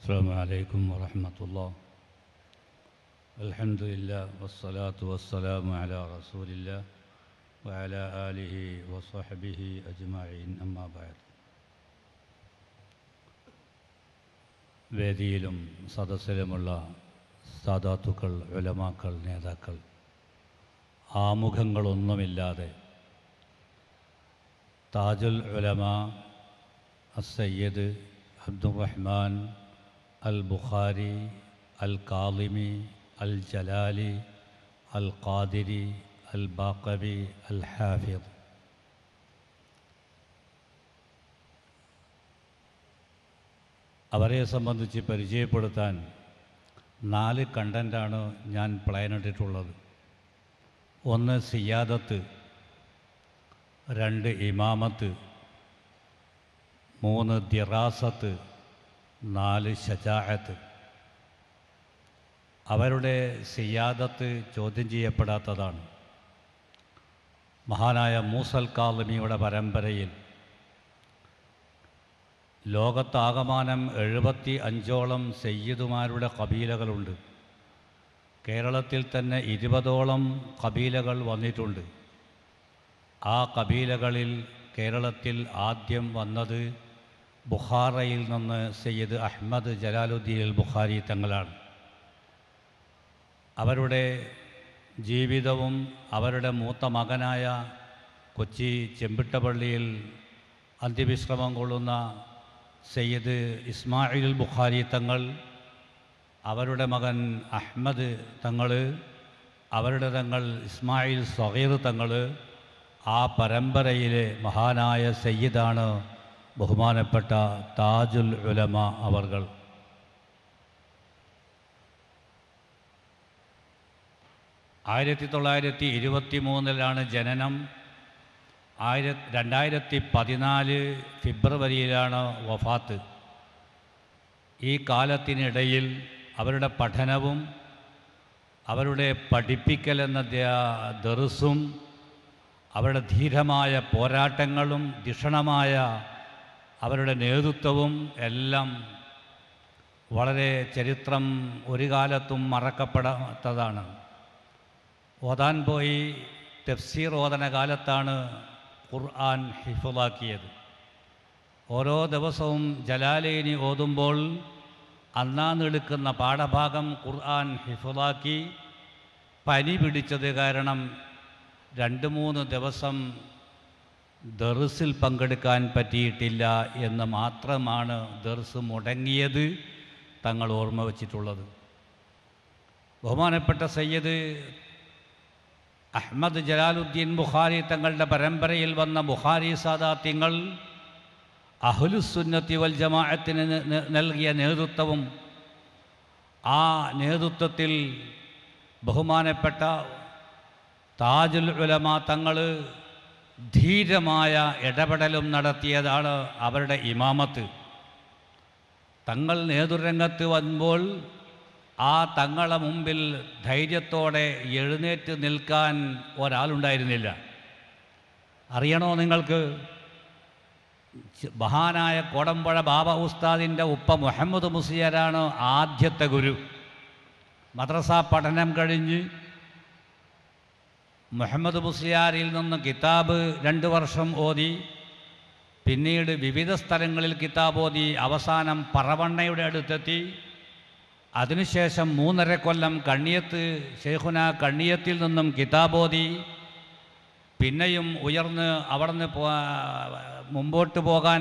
السلام عليكم ورحمة الله. الحمد لله والصلاة والسلام على رسول الله وعلى آله وصحبه أجمعين. أما بعد. വേദിയിലും സദസ്സിലുമുള്ള സാദാത്തുക്കൾ, ഉലമാക്കൾ, നേതാക്കൾ, ആമുഖങ്ങളൊന്നുമില്ലാതെ താജുൽ ഉലമ അസ്സയ്യിദ് അബ്ദുറഹ്മാൻ അൽ ബുഖാരി അൽ കാളിമി അൽ ജലാലി അൽ ഖാദിരി അൽ ബാഖവി അൽ ഹാഫിദ് അവരെ സംബന്ധിച്ച് പരിചയപ്പെടുത്താൻ 4 കണ്ടൻ്റാണ് ഞാൻ പ്ലാനിട്ടിട്ടുള്ളത്. 1 സിയാദത്ത്, 2 ഇമാമത്ത്, 3 ദിറാസത്ത്, 4 ശജാഅത്ത്. അവരുടെ സിയാദത്ത് ചോദ്യം ചെയ്യപ്പെടാത്തതാണ്. മഹാനായ മൂസൽ കാളിമിയുടെ പരമ്പരയിൽ ലോകത്താകമാനം 75ഓളം സയ്യിദുമാരുടെ കബീലകളുണ്ട്. കേരളത്തിൽ തന്നെ 20ഓളം കബീലകൾ വന്നിട്ടുണ്ട്. ആ കബീലകളിൽ കേരളത്തിൽ ആദ്യം വന്നത് ബുഖാറയിൽ നിന്ന് സയ്യിദ് അഹ്മദ് ജലാലുദ്ദീൻ അൽ ബുഖാരി തങ്ങളാണ്. അവരുടെ ജീവിതവും അവരുടെ മൂത്ത മകനായ കൊച്ചി ചെമ്പിട്ടപ്പള്ളിയിൽ അന്ത്യവിശ്രമം കൊള്ളുന്ന സയ്യിദ് ഇസ്മായിൽ ബുഖാരി തങ്ങൾ, അവരുടെ മകൻ അഹ്മദ് തങ്ങൾ, അവരുടെ തങ്ങൾ ഇസ്മായിൽ സഗീർ തങ്ങൾ, ആ പരമ്പരയിലെ മഹാനായ സയ്യിദാണ് ബഹുമാനപ്പെട്ട താജുൽ ഉലമ അവർകൾ. ആയിരത്തി 1923 ജനനം. 2014 ഫെബ്രുവരിയിലാണ് വഫാത്ത്. ഈ കാലത്തിനിടയിൽ അവരുടെ പഠനവും അവരുടെ പഠിപ്പിക്കലെന്ന ദർസും അവരുടെ ധീരമായ പോരാട്ടങ്ങളും ധിഷണമായ അവരുടെ നേതൃത്വവും എല്ലാം വളരെ ചരിത്രം ഒരു കാലത്തും മറക്കപ്പെടാത്തതാണ്. ഓതാൻ പോയി തഫ്സീർ ഓതന കാലത്താണ് ഖുർആൻ ഹിഫ്ളാക്കിയത്. ഓരോ ദിവസവും ജലാലൈനി ഓതുമ്പോൾ അന്നാന്നെടുക്കുന്ന പാഠഭാഗം ഖുർആൻ ഹിഫ്ളാക്കി. പനി പിടിച്ചത് കാരണം 2-3 ദിവസം ദർസിൽ പങ്കെടുക്കാൻ പറ്റിയിട്ടില്ല എന്ന് മാത്രമാണ് ദർസ് മുടങ്ങിയത് തങ്ങൾ ഓർമ്മ വച്ചിട്ടുള്ളത്. ബഹുമാനപ്പെട്ട സയ്യിദ് അഹ്മദ് ജലാലുദ്ദീൻ ബുഖാരി തങ്ങളുടെ പരമ്പരയിൽ വന്ന ബുഖാരി സാദാത്യങ്ങൾ അഹ്ലുസുന്നത്തി വൽ ജമാഅത്തിന് നൽകിയ നേതൃത്വവും ആ നേതൃത്വത്തിൽ ബഹുമാനപ്പെട്ട താജുൽ ഉലമ തങ്ങൾ ധീരമായ ഇടപെടലും നടത്തിയതാണ് അവരുടെ ഇമാമത്ത്. തങ്ങൾ നേതൃരംഗത്ത് വരുമ്പോൾ ആ തങ്ങളെ മുമ്പിൽ ധൈര്യത്തോടെ എഴുന്നേറ്റ് നിൽക്കാൻ ഒരാളുണ്ടായിരുന്നില്ല. അറിയണോ നിങ്ങൾക്ക്? മഹാനായ കോടമ്പുഴ ബാബ ഉസ്താദിൻ്റെ ഉപ്പ മുഹമ്മദ് മുസ്ലിയാരാണ് ആദ്യത്തെ ഗുരു. മദ്രസ പഠനം കഴിഞ്ഞ് മുഹമ്മദ് മുസ്ലിയാരിൽ നിന്ന് കിതാബ് 2 വർഷം ഓതി. പിന്നീട് വിവിധ സ്ഥലങ്ങളിൽ കിതാബ് ഓതി. അവസാനം പറവണ്ണയുടെ അടുത്തെത്തി. അതിനുശേഷം 3.5 കൊല്ലം കണ്ണിയത്ത് ശൈഖുന കണ്ണിയത്തിൽ നിന്നും കിതാബോധി. പിന്നെയും ഉയർന്ന് അവിടുന്ന് മുമ്പോട്ട് പോകാൻ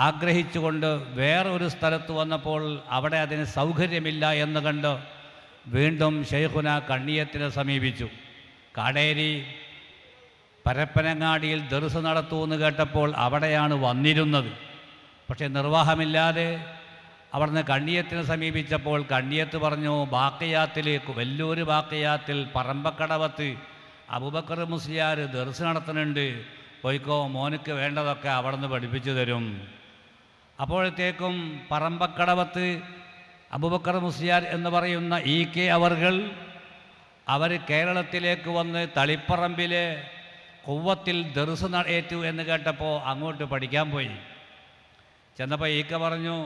ആഗ്രഹിച്ചുകൊണ്ട് വേറൊരു സ്ഥലത്ത് വന്നപ്പോൾ അവിടെ അതിന് സൗകര്യമില്ല എന്ന് കണ്ട് വീണ്ടും ശൈഖുന കണ്ണിയത്തിനെ സമീപിച്ചു. കാടേരി പരപ്പനങ്ങാടിയിൽ ദർസ് നടത്തുമെന്ന് കേട്ടപ്പോൾ അവിടെയാണ് വന്നിരുന്നത്. പക്ഷേ നിർവാഹമില്ലാതെ അവിടുന്ന് കണ്ണിയത്തിനെ സമീപിച്ചപ്പോൾ കണ്ണിയത്ത് പറഞ്ഞു, ബാക്കിയാത്തിലേക്ക് വലിയൊരു ബാക്കിയാത്തിൽ പറമ്പക്കടവത്ത് അബൂബക്കർ മുസ്ലിയാർ ദർസ് നടത്തുന്നുണ്ട്, പോയിക്കോ, മോനക്ക് വേണ്ടതൊക്കെ അവിടുന്ന് പഠിപ്പിച്ചു തരും. അപ്പോഴത്തേക്കും പറമ്പക്കടവത്ത് അബൂബക്കർ മുസ്ലിയാർ എന്ന് പറയുന്ന EK അവർ കേരളത്തിലേക്ക് വന്ന് തളിപ്പറമ്പിലെ കുവ്വത്തിൽ ദർസ് ഏറ്റു എന്ന് കേട്ടപ്പോൾ അങ്ങോട്ട് പഠിക്കാൻ പോയി. ചെന്നപ്പോൾ EK പറഞ്ഞു,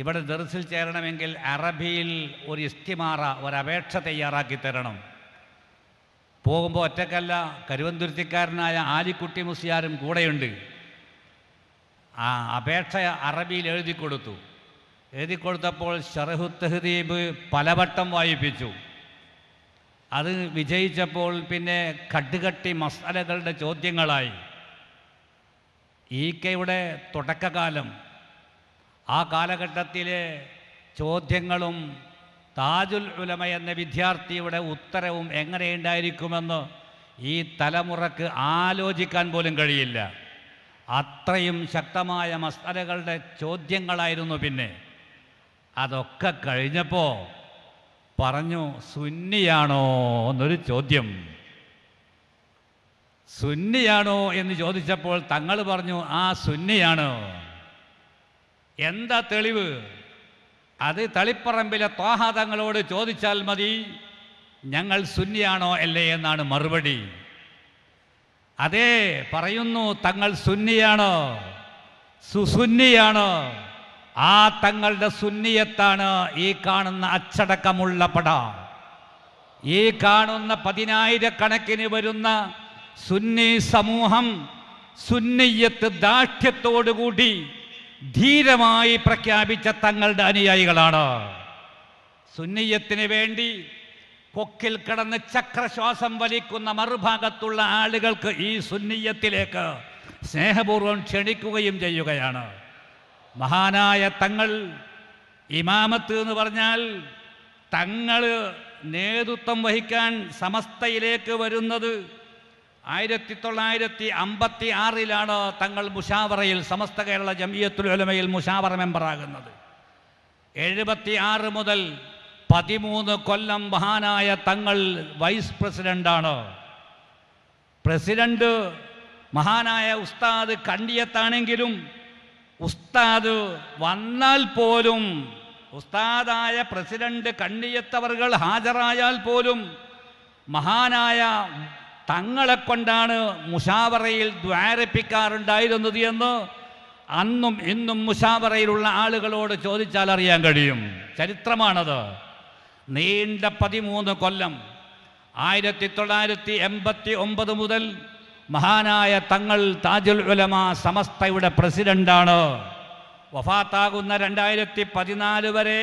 ഇവിടെ ദർസിൽ ചേരണമെങ്കിൽ അറബിയിൽ ഒരു ഇസ്തിമാറ, ഒരപേക്ഷ തയ്യാറാക്കി തരണം. പോകുമ്പോൾ ഒറ്റക്കല്ല, കരുവന്തുരുത്തിക്കാരനായ ആലിക്കുട്ടി മുസ്ലിയാരും കൂടെയുണ്ട്. ആ അപേക്ഷ അറബിയിൽ എഴുതി കൊടുത്തു. എഴുതി കൊടുത്തപ്പോൾ ശറഹു തഹ്ദീബ് പലവട്ടം വായിപ്പിച്ചു. അത് വിജയിച്ചപ്പോൾ പിന്നെ കട്ടുകട്ടി മസാലകളുടെ ചോദ്യങ്ങളായി. ഈക്കയുടെ തുടക്കകാലം, ആ കാലഘട്ടത്തിലെ ചോദ്യങ്ങളും താജുൽ ഉലമ എന്ന വിദ്യാർത്ഥിയുടെ ഉത്തരവും എങ്ങനെയുണ്ടായിരിക്കുമെന്ന് ഈ തലമുറക്ക് ആലോചിക്കാൻ പോലും കഴിയില്ല. അത്രയും ശക്തമായ മസാലകളുടെ ചോദ്യങ്ങളായിരുന്നു. പിന്നെ അതൊക്കെ കഴിഞ്ഞപ്പോൾ പറഞ്ഞു, സുന്നിയാണോ എന്നൊരു ചോദ്യം. സുന്നിയാണോ എന്ന് ചോദിച്ചപ്പോൾ തങ്ങൾ പറഞ്ഞു, ആ സുന്നിയാണ്. എന്താ തെളിവ്? അത് തളിപ്പറമ്പിലെ ത്വാഹ തങ്ങളോട് ചോദിച്ചാൽ മതി, ഞങ്ങൾ സുന്നിയാണോ അല്ലേ എന്നാണ് മറുപടി. അതേ പറയുന്നു, തങ്ങൾ സുന്നിയാണ്, സുസുന്നിയാണ്. ആ തങ്ങളുടെ സുന്നിയത്താണ് ഈ കാണുന്ന അച്ചടക്കമുള്ള പട. ഈ കാണുന്ന 10,000 വരുന്ന സുന്നി സമൂഹം സുന്നിയത്ത് ദാർഢ്യത്തോടുകൂടി ധീരമായി പ്രഖ്യാപിച്ച തങ്ങളുടെ അനുയായികളാണ്. സുന്നിയത്തിന് വേണ്ടി കൊക്കിൽ കിടന്ന് ചക്രശ്വാസം വലിക്കുന്ന മറുഭാഗത്തുള്ള ആളുകൾക്ക് ഈ സുന്നിയത്തിലേക്ക് സ്നേഹപൂർവ്വം ക്ഷണിക്കുകയും ചെയ്യുകയാണ്. മഹാനായ തങ്ങൾ ഇമാമത്ത് എന്ന് പറഞ്ഞാൽ തങ്ങൾ നേതൃത്വം വഹിക്കാൻ സമസ്തയിലേക്ക് വരുന്നത് 1956 തങ്ങൾ മുഷാവറയിൽ, സമസ്ത കേരള ജംഇയ്യത്തുൽ ഉലമയിൽ മുഷാവറ മെമ്പറാകുന്നത്. 76 മുതൽ 13 കൊല്ലം മഹാനായ തങ്ങൾ വൈസ് പ്രസിഡൻ്റാണ്. പ്രസിഡന്റ് മഹാനായ ഉസ്താദ് കണ്ടിയത്താണെങ്കിലും ഉസ്താദ് വന്നാൽ പോലും, ഉസ്താദായ പ്രസിഡന്റ് കണ്ടിയത്തവറുകൾ ഹാജരായാൽ പോലും മഹാനായ തങ്ങളെ കൊണ്ടാണ് മുഷാവറയിൽ ദ്വാരപ്പിക്കാറുണ്ടായിരുന്നത് എന്ന് അന്നും ഇന്നും മുഷാവറയിലുള്ള ആളുകളോട് ചോദിച്ചാൽ അറിയാൻ കഴിയും. ചരിത്രമാണത്. നീണ്ട 13 കൊല്ലം 1989 മുതൽ മഹാനായ തങ്ങൾ താജുൽ ഉലമ സമസ്തയുടെ പ്രസിഡന്റാണ്. വഫാത്താകുന്ന 2014 വരെ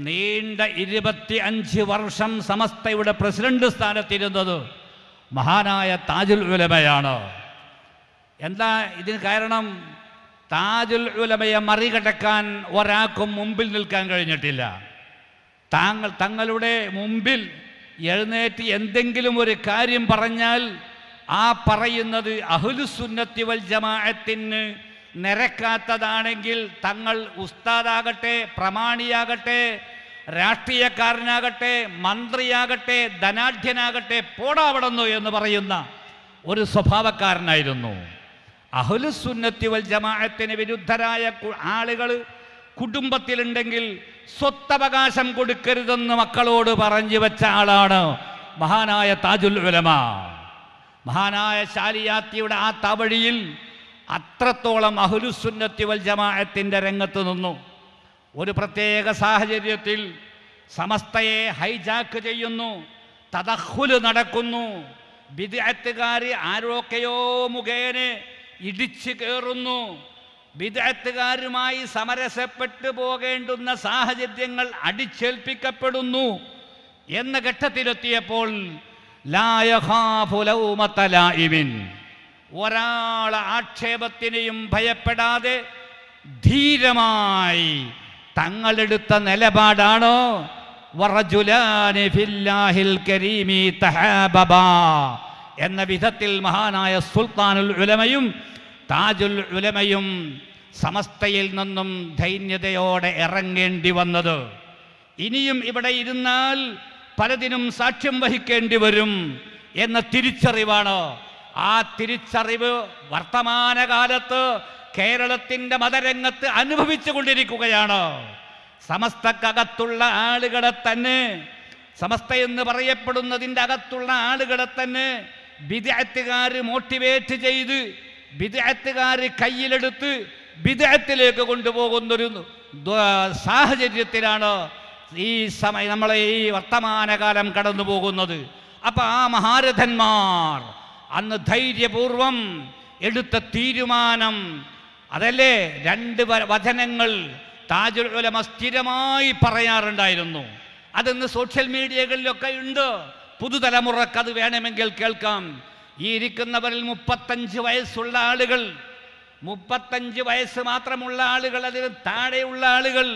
നീണ്ട 25 വർഷം സമസ്തയുടെ പ്രസിഡന്റ് സ്ഥാനത്തിരുന്നത് മഹാനായ താജുൽ ഉലമയാണ്. എന്താ ഇതിന് കാരണം? താജുൽ ഉലമയെ മറികടക്കാൻ ഒരാൾക്കും മുമ്പിൽ നിൽക്കാൻ കഴിഞ്ഞിട്ടില്ല. തങ്ങളുടെ മുമ്പിൽ എഴുന്നേറ്റ് എന്തെങ്കിലും ഒരു കാര്യം പറഞ്ഞാൽ ആ പറയുന്നത് അഹ്ലുസുന്നത്തി വൽ ജമാഅത്തിന് നിരക്കാത്തതാണെങ്കിൽ തങ്ങൾ ഉസ്താദാകട്ടെ, പ്രമാണിയാകട്ടെ, രാഷ്ട്രീയക്കാരനാകട്ടെ, മന്ത്രിയാകട്ടെ, ധനാഢ്യനാകട്ടെ, പോടാവിടുന്നു എന്ന് പറയുന്ന ഒരു സ്വഭാവക്കാരനായിരുന്നു. അഹ്ലുസുന്നത്തി വൽ ജമാഅത്തിന് വിരുദ്ധരായ ആളുകൾ കുടുംബത്തിലുണ്ടെങ്കിൽ സ്വത്തവകാശം കൊടുക്കരുതെന്ന് മക്കളോട് പറഞ്ഞു വെച്ച ആളാണ് മഹാനായ താജുൽ ഉലമ. മഹാനായ ശാലിയാത്തിയുടെ ആ തവഴിയിൽ അത്രത്തോളം അഹ്ലുസുന്നത്തി വൽ ജമാഅത്തിൻ്റെ രംഗത്ത് നിന്നു. ഒരു പ്രത്യേക സാഹചര്യത്തിൽ സമസ്തയെ ഹൈജാക്ക് ചെയ്യുന്നു, തദഖുൽ നടക്കുന്നു. ബിദ്അത്തുകാർ ആരൊക്കെയോ മുഖേന ഇടിച്ചു കയറുന്നു. ബിദ്അത്തുകാരുമായി സമരസപ്പെട്ടു പോകേണ്ടുന്ന സാഹചര്യങ്ങൾ അടിച്ചേൽപ്പിക്കപ്പെടുന്നു എന്ന ഘട്ടത്തിലെത്തിയപ്പോൾ ലാ യഖാഫു ലൗമത ലായിമിൻ, ഒരാളെ ആക്ഷേപത്തിനെയും ഭയപ്പെടാതെ ധീരമായി തങ്ങളെടുത്ത നിലപാടാണ് വറജുലാനി ഫില്ലാഹിൽ കരീമി തഹാബബാ എന്ന വിധത്തിൽ മഹാനായ സുൽത്താനുൽ ഉലമയും താജുൽ ഉലമയും സമസ്തയിൽ നിന്നും ദൈന്യതയോടെ ഇറങ്ങേണ്ടി വന്നത്. ഇനിയും ഇവിടെ ഇരുന്നാൽ പലതിനും സാക്ഷ്യം വഹിക്കേണ്ടി വരും എന്ന തിരിച്ചറിവാണ്. ആ തിരിച്ചറിവ് വർത്തമാനകാലത്ത് കേരളത്തിൻ്റെ മതരംഗത്ത് അനുഭവിച്ചു കൊണ്ടിരിക്കുകയാണ്. സമസ്തക്കകത്തുള്ള ആളുകളെ തന്നെ, സമസ്ത എന്ന് പറയപ്പെടുന്നതിൻ്റെ അകത്തുള്ള ആളുകളെ തന്നെ ബിദ്അത്തുകാർ മോട്ടിവേറ്റ് ചെയ്ത്, ബിദ്അത്തുകാർ കയ്യിലെടുത്ത് ബിദ്അത്തിലേക്ക് കൊണ്ടുപോകുന്നൊരു സാഹചര്യത്തിലാണ് ഈ നമ്മളെ ഈ വർത്തമാനകാലം കടന്നു പോകുന്നത്. അപ്പം ആ മഹാരഥന്മാർ അന്ന് ധൈര്യപൂർവം എടുത്ത തീരുമാനം അതല്ലേ, 2 വചനങ്ങൾ താജുൽ ഉലമ സ്ഥിരമായി പറയാറുണ്ടായിരുന്നു. അതിന്ന് സോഷ്യൽ മീഡിയകളിലൊക്കെ ഉണ്ട്. പുതുതലമുറക്ക് അത് വേണമെങ്കിൽ കേൾക്കാം. ഈ ഇരിക്കുന്നവരിൽ 35 വയസ്സുള്ള ആളുകൾ, 35 വയസ്സ് മാത്രമുള്ള ആളുകൾ, അതിന് താഴെയുള്ള ആളുകൾ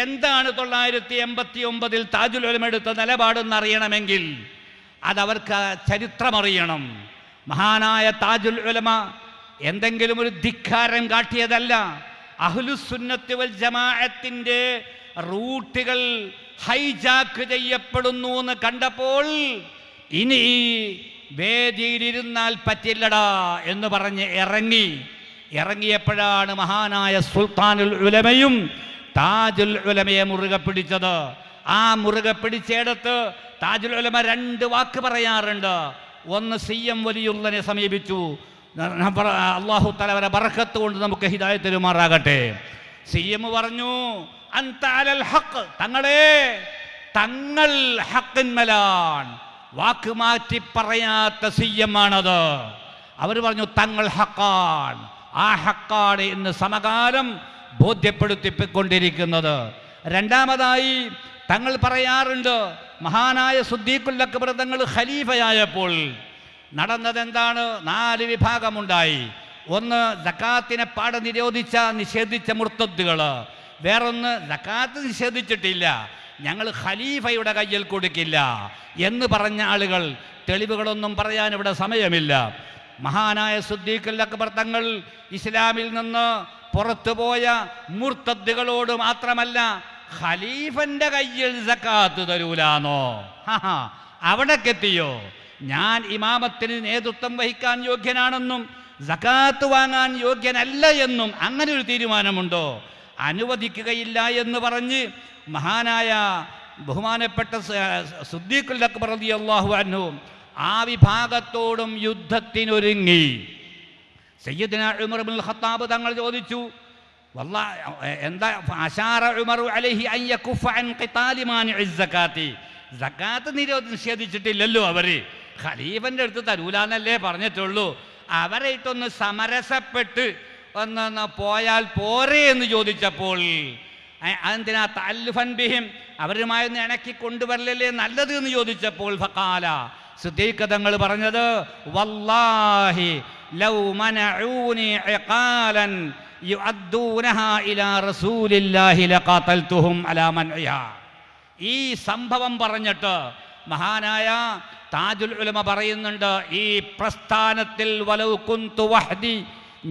എന്താണ് 989 താജുൽ ഉലമ എടുത്ത നിലപാടെന്ന് അറിയണമെങ്കിൽ അതവർക്ക് ചരിത്രമറിയണം. മഹാനായ താജുൽ ഉലമ എന്തെങ്കിലും ഒരു ധിക്കാരം കാട്ടിയതല്ല. അഹ്ലുസുന്നത്ത് വൽ ജമാഅത്തിന്റെ റൂട്ടുകൾ ഹൈജാക്ക് ചെയ്യപ്പെടുന്നു എന്ന് കണ്ടപ്പോൾ ഇനി വേദിയിലിരുന്നാൽ പറ്റില്ലടാ എന്ന് പറഞ്ഞ് ഇറങ്ങിയപ്പോഴാണ് മഹാനായ സുൽത്താനുൽ ഉലമയും താജുൽ ഉലമയെ മുറുകെ പിടിച്ചത്. ആ മുറുകെ പിടിച്ചെടുത്ത് താജുൽ ഉലമ 2 വാക്ക് പറയാറുണ്ട്. ഒന്ന് CM വലിയുള്ളനെ സമീപിച്ചു. അല്ലാഹു തആല അവരെ ബറക്കത്ത് കൊണ്ട് നമുക്ക് ഹിദായത്ത് തരുമാറാകട്ടെ. CM പറഞ്ഞു, അൻത അലൽ ഹഖ്, തങ്ങൾ ഹഖിന്മലാണ്. വാക്ക് മാറ്റി പറയാത്ത CM ആണത്. അവർ പറഞ്ഞു തങ്ങൾ ഹഖാണ്, ആ ഹഖാണ് ഇന്ന് സമകാലം ബോധ്യപ്പെടുത്തിക്കൊണ്ടിരിക്കുന്നത്. രണ്ടാമതായി തങ്ങൾ പറയാറുണ്ട്, മഹാനായ സിദ്ദീഖുൽ അക്ബർ തങ്ങൾ ഖലീഫയായപ്പോൾ നടന്നതെന്താണ്? 4 വിഭാഗമുണ്ടായി. ഒന്ന് സക്കാത്തിനെ പാടെ നിഷേധിച്ച മുർത്തദ്ദുകൾ. വേറൊന്ന് സക്കാത്ത് നിഷേധിച്ചിട്ടില്ല, ഞങ്ങൾ ഖലീഫയുടെ കയ്യിൽ കൊടുക്കില്ല എന്ന് പറഞ്ഞ ആളുകൾ. തെളിവുകളൊന്നും പറയാൻ ഇവിടെ സമയമില്ല. മഹാനായ സിദ്ദീഖുൽ അക്ബർ തങ്ങൾ ഇസ്ലാമിൽ നിന്ന് പുറത്തുപോയ മുർത്തദ്ദുകളോട് മാത്രമല്ല, ഖലീഫന്റെ കയ്യിൽ സക്കാത്ത് തരൂലാന്നോ? അവിടേക്കെത്തിയോ? ഞാൻ ഇമാമത്തിന് നേതൃത്വം വഹിക്കാൻ യോഗ്യനാണെന്നും സക്കാത്ത് വാങ്ങാൻ യോഗ്യനല്ല എന്നും അങ്ങനെ ഒരു തീരുമാനമുണ്ടോ? അനുവദിക്കുകയില്ല എന്ന് പറഞ്ഞ് മഹാനായ ബഹുമാനപ്പെട്ട സിദ്ദീഖുൽ അക്ബർ റളിയല്ലാഹു അൻഹു ആ വിഭാഗത്തോടും യുദ്ധത്തിനൊരുങ്ങി. സയ്യിദ്നാ ഉമർ ഇബ്നുൽ ഖത്താബ് തങ്ങൾ ചോദിച്ചു, എന്താ അശാറ ഉമർ അലൈഹി അൻ യകുഫ അൻ ഖിതാലി മാനിഇ സകാത്തി, സകാത്ത് നിഷേധിച്ചിട്ടില്ലല്ലോ അവര്, ഖലീഫന്റെ അടുത്ത് തരൂലാന്നല്ലേ പറഞ്ഞിട്ടുള്ളൂ, അവരായിട്ടൊന്ന് സമരസപ്പെട്ട് ഒന്ന് പോയാൽ പോരെ എന്ന് ചോദിച്ചപ്പോൾ, അതെന്തിനാ തഅല്ലുഫൻ ബിഹിം, അവരുമായൊന്ന് ഇണക്കി കൊണ്ടുവരലല്ലേ നല്ലത് എന്ന് ചോദിച്ചപ്പോൾ ഫഖാല, സിദ്ദീഖ് തങ്ങൾ പറഞ്ഞത്, വല്ലാഹി ലൗ മനഊനി ഇഖാലൻ യുഅദ്ദൂനഹാ ഇലാ റസൂലില്ലാഹി ലഖാതൽതുഹും അലാ മൻഇഹാ. ഈ സംഭവം പറഞ്ഞിട്ട് മഹാനായ താജുൽ ഉലമ പറയുന്നുണ്ട്, ഈ പ്രസ്ഥാനത്തിൽ വലൗ കുന്തു വഹ്ദി,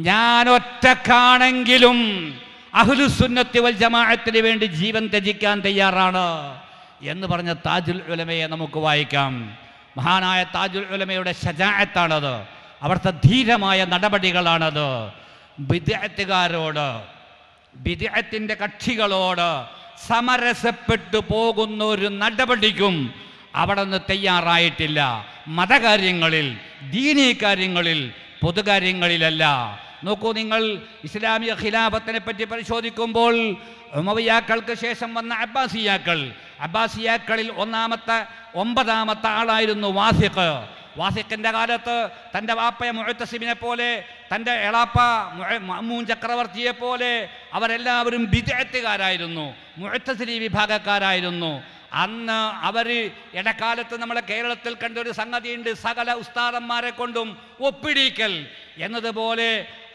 ഞാൻ ഒറ്റക്കാണെങ്കിലും അഹ്ലുസുന്നത്തി വൽ ജമാഅത്തിന് വേണ്ടി ജീവൻ ത്യജിക്കാൻ തയ്യാറാണ് എന്ന് പറഞ്ഞ താജുൽ ഉലമയെ നമുക്ക് വായിക്കാം. മഹാനായ താജുൽ ഉലമയുടെ ശജാഅത്താണത്, അവിടുത്തെ ധീരമായ നടപടികളാണത്. ബിദ്അത്തുകാരോട്, ബിദ്അത്തിന്റെ കക്ഷികളോട് സമരസപ്പെട്ടു പോകുന്ന ഒരു നടപടിക്കും അവിടെ നിന്ന് തയ്യാറായിട്ടില്ല. മതകാര്യങ്ങളിൽ, ദീനീ കാര്യങ്ങളിൽ, പൊതുകാര്യങ്ങളിലല്ല. നോക്കൂ, നിങ്ങൾ ഇസ്ലാമിക ഖിലാഫത്തിനെ പറ്റി പരിശോധിക്കുമ്പോൾ ഉമവിയാക്കൾക്ക് ശേഷം വന്ന അബ്ബാസിയാക്കളിൽ 9ാമത്തെ ആളായിരുന്നു വാസിഖ്. വാസിഖിൻ്റെ കാലത്ത് തൻ്റെ വാപ്പയ മുഅ്തസിമിനെ പോലെ, തൻ്റെ എളാപ്പ മഅ്മൂൻ ചക്രവർത്തിയെ പോലെ അവരെല്ലാവരും ബിദ്അത്തുകാരായിരുന്നു, മുഅ്തസിലി വിഭാഗക്കാരായിരുന്നു. അന്ന് അവർ ഇടക്കാലത്ത് നമ്മളെ കേരളത്തിൽ കണ്ടൊരു സംഗതിയുണ്ട്, സകല ഉസ്താദന്മാരെ കൊണ്ടും ഒപ്പിടിക്കൽ എന്നതുപോലെ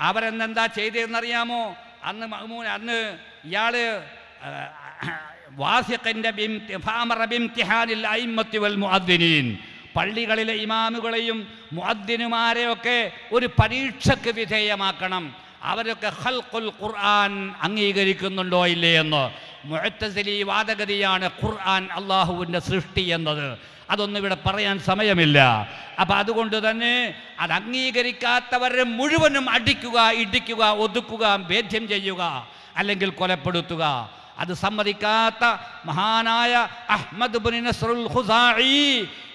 അവരെന്താ ചെയ്തതെന്നറിയാമോ? അന്ന് ഇയാള് വാസിഖിൻ്റെ പള്ളികളിലെ ഇമാമുകളെയും മുഅദ്ദിനുമാരെയൊക്കെ ഒരു പരീക്ഷയ്ക്ക് വിധേയമാക്കണം. അവരൊക്കെ ഖൽഖുൽ ഖുർആൻ അംഗീകരിക്കുന്നുണ്ടോ ഇല്ലേ എന്ന്. മുഅ്തസിലി വാദഗതിയാണ് ഖുർആൻ അള്ളാഹുവിൻ്റെ സൃഷ്ടി എന്നത്. അതൊന്നും ഇവിടെ പറയാൻ സമയമില്ല. അപ്പം അതുകൊണ്ട് തന്നെ അത് അംഗീകരിക്കാത്തവരെ മുഴുവനും അടിക്കുക, ഇടിക്കുക, ഒതുക്കുക, ഭേദ്യം ചെയ്യുക, അല്ലെങ്കിൽ കൊലപ്പെടുത്തുക. അത് സമ്മതിക്കാത്ത മഹാനായ അഹ്മദ് ഇബ്നു നസ്റുൽ ഖുസാഇ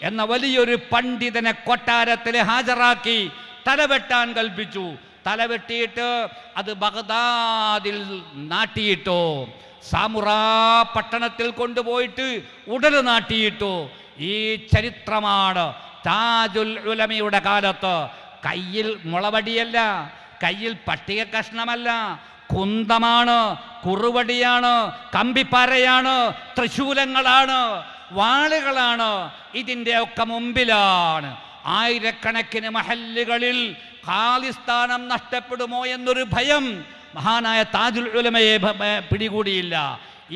എന്ന വലിയൊരു പണ്ഡിതനെ കൊട്ടാരത്തിൽ ഹാജരാക്കി തലവെട്ടാൻ കൽപ്പിച്ചു. തല വെട്ടിയിട്ട് അത് ബഗ്ദാദിൽ നാട്ടിയിട്ടു. സാമുറാ പട്ടണത്തിൽ കൊണ്ടുപോയിട്ട് ഉടല് നാട്ടിയിട്ടു. ഈ ചരിത്രമാണ് താജുൽ ഉലമയുടെ കാലത്ത്. കയ്യിൽ മുളവടിയല്ല, കയ്യിൽ പട്ടിക കഷ്ണമല്ല, കുന്തമാണ്, കുറുവടിയാണ്, കമ്പിപ്പാരയാണ്, തൃശൂലങ്ങളാണ്, വാളുകളാണ്. ഇതിൻ്റെ ഒക്കെ മുമ്പിലാണ് ആയിരക്കണക്കിന് മഹല്ലുകളിൽ ഖാലിസ്ഥാനം നഷ്ടപ്പെടുമോ എന്നൊരു ഭയം മഹാനായ താജുൽ ഉലമയെ പിടികൂടിയില്ല.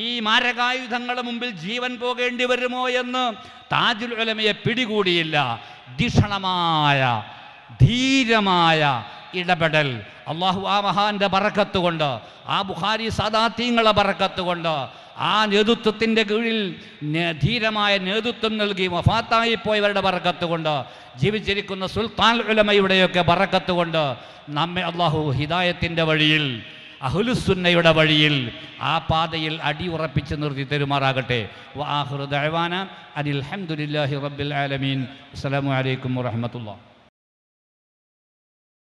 ഈ മാരകായുധങ്ങളുടെ മുമ്പിൽ ജീവൻ പോകേണ്ടി വരുമോ എന്ന് താജുൽ ഉലമയെ പിടികൂടിയില്ല. ധിഷണമായ ധീരമായ ഇടപെടൽ അള്ളാഹു ആ മഹാന്റെ ബറക്കത്ത് കൊണ്ട്, ആ ബുഖാരി സാദാത്യങ്ങളെ ബറക്കത്ത് കൊണ്ട്, ആ നേതൃത്വത്തിൻ്റെ കീഴിൽ ധീരമായ നേതൃത്വം നൽകി വഫാത്തായി പോയവരുടെ ബറക്കത്ത് കൊണ്ട്, ജീവിച്ചിരിക്കുന്ന സുൽത്താൻ ഉലമയുടെയൊക്കെ ബറക്കത്ത് കൊണ്ട് നമ്മെ അള്ളാഹു ഹിദായത്തിൻ്റെ വഴിയിൽ, അഹ്ലുസുന്നയുടെ വഴിയിൽ, ആ പാതയിൽ അടിയുറപ്പിച്ച് നിർത്തി തരുമാറാകട്ടെ. വആഖിറു ദഅവാന അനിൽ ഹംദുലില്ലാഹി റബ്ബിൽ ആലമീൻ. അസ്സലാമു അലൈക്കും വറഹ്മത്തുള്ളാഹി.